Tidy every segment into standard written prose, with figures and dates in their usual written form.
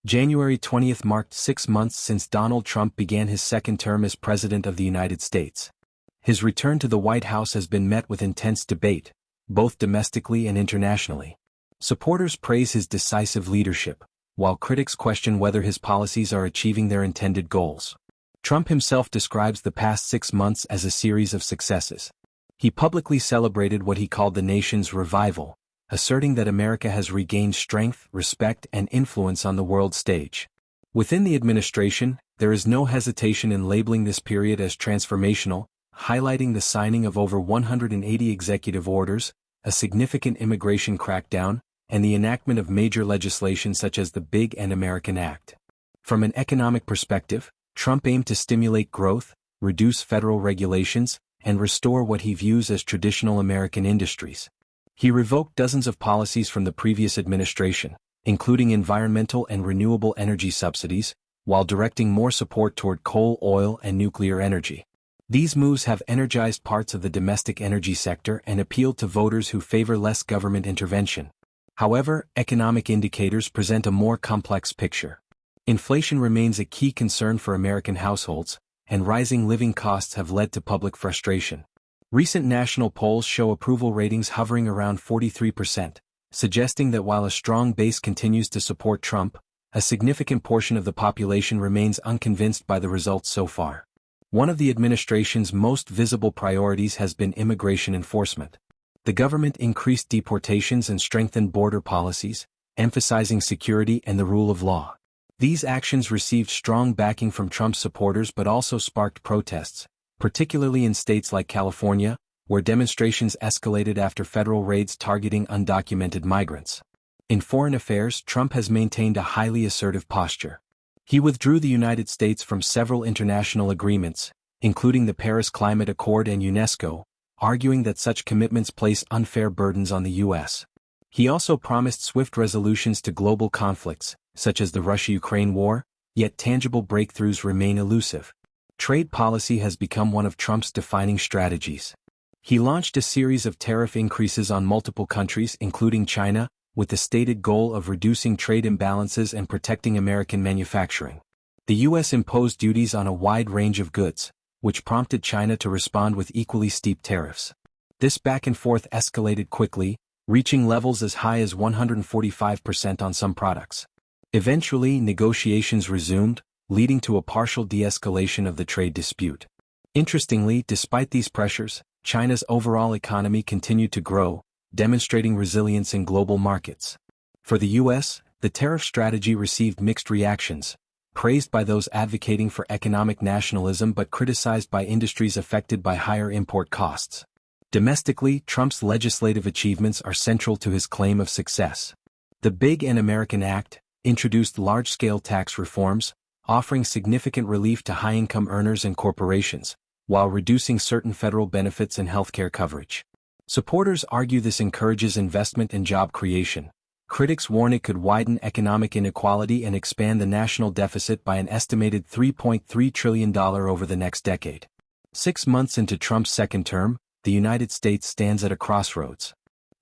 January 20 marked 6 months since Donald Trump began his second term as President of the United States. His return to the White House has been met with intense debate, both domestically and internationally. Supporters praise his decisive leadership, while critics question whether his policies are achieving their intended goals. Trump himself describes the past 6 months as a series of successes. He publicly celebrated what he called the nation's revival, asserting that America has regained strength, respect, and influence on the world stage. Within the administration, there is no hesitation in labeling this period as transformational, highlighting the signing of over 180 executive orders, a significant immigration crackdown, and the enactment of major legislation such as the Big and American Act. From an economic perspective, Trump aimed to stimulate growth, reduce federal regulations, and restore what he views as traditional American industries. He revoked dozens of policies from the previous administration, including environmental and renewable energy subsidies, while directing more support toward coal, oil, and nuclear energy. These moves have energized parts of the domestic energy sector and appealed to voters who favor less government intervention. However, economic indicators present a more complex picture. Inflation remains a key concern for American households, and rising living costs have led to public frustration. Recent national polls show approval ratings hovering around 43%, suggesting that while a strong base continues to support Trump, a significant portion of the population remains unconvinced by the results so far. One of the administration's most visible priorities has been immigration enforcement. The government increased deportations and strengthened border policies, emphasizing security and the rule of law. These actions received strong backing from Trump's supporters but also sparked protests, particularly in states like California, where demonstrations escalated after federal raids targeting undocumented migrants. In foreign affairs, Trump has maintained a highly assertive posture. He withdrew the United States from several international agreements, including the Paris Climate Accord and UNESCO, arguing that such commitments place unfair burdens on the U.S. He also promised swift resolutions to global conflicts, such as the Russia-Ukraine war, yet tangible breakthroughs remain elusive. Trade policy has become one of Trump's defining strategies. He launched a series of tariff increases on multiple countries, including China, with the stated goal of reducing trade imbalances and protecting American manufacturing. The U.S. imposed duties on a wide range of goods, which prompted China to respond with equally steep tariffs. This back and forth escalated quickly, reaching levels as high as 145% on some products. Eventually, negotiations resumed, leading to a partial de-escalation of the trade dispute. Interestingly, despite these pressures, China's overall economy continued to grow, demonstrating resilience in global markets. For the U.S., the tariff strategy received mixed reactions, praised by those advocating for economic nationalism but criticized by industries affected by higher import costs. Domestically, Trump's legislative achievements are central to his claim of success. The Big and American Act introduced large-scale tax reforms, offering significant relief to high-income earners and corporations, while reducing certain federal benefits and healthcare coverage. Supporters argue this encourages investment and job creation. Critics warn it could widen economic inequality and expand the national deficit by an estimated $3.3 trillion over the next decade. 6 months into Trump's second term, the United States stands at a crossroads.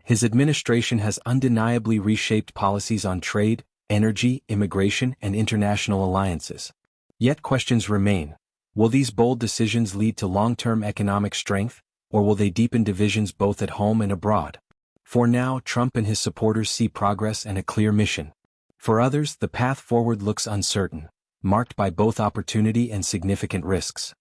His administration has undeniably reshaped policies on trade, energy, immigration, and international alliances. Yet questions remain. Will these bold decisions lead to long-term economic strength, or will they deepen divisions both at home and abroad? For now, Trump and his supporters see progress and a clear mission. For others, the path forward looks uncertain, marked by both opportunity and significant risks.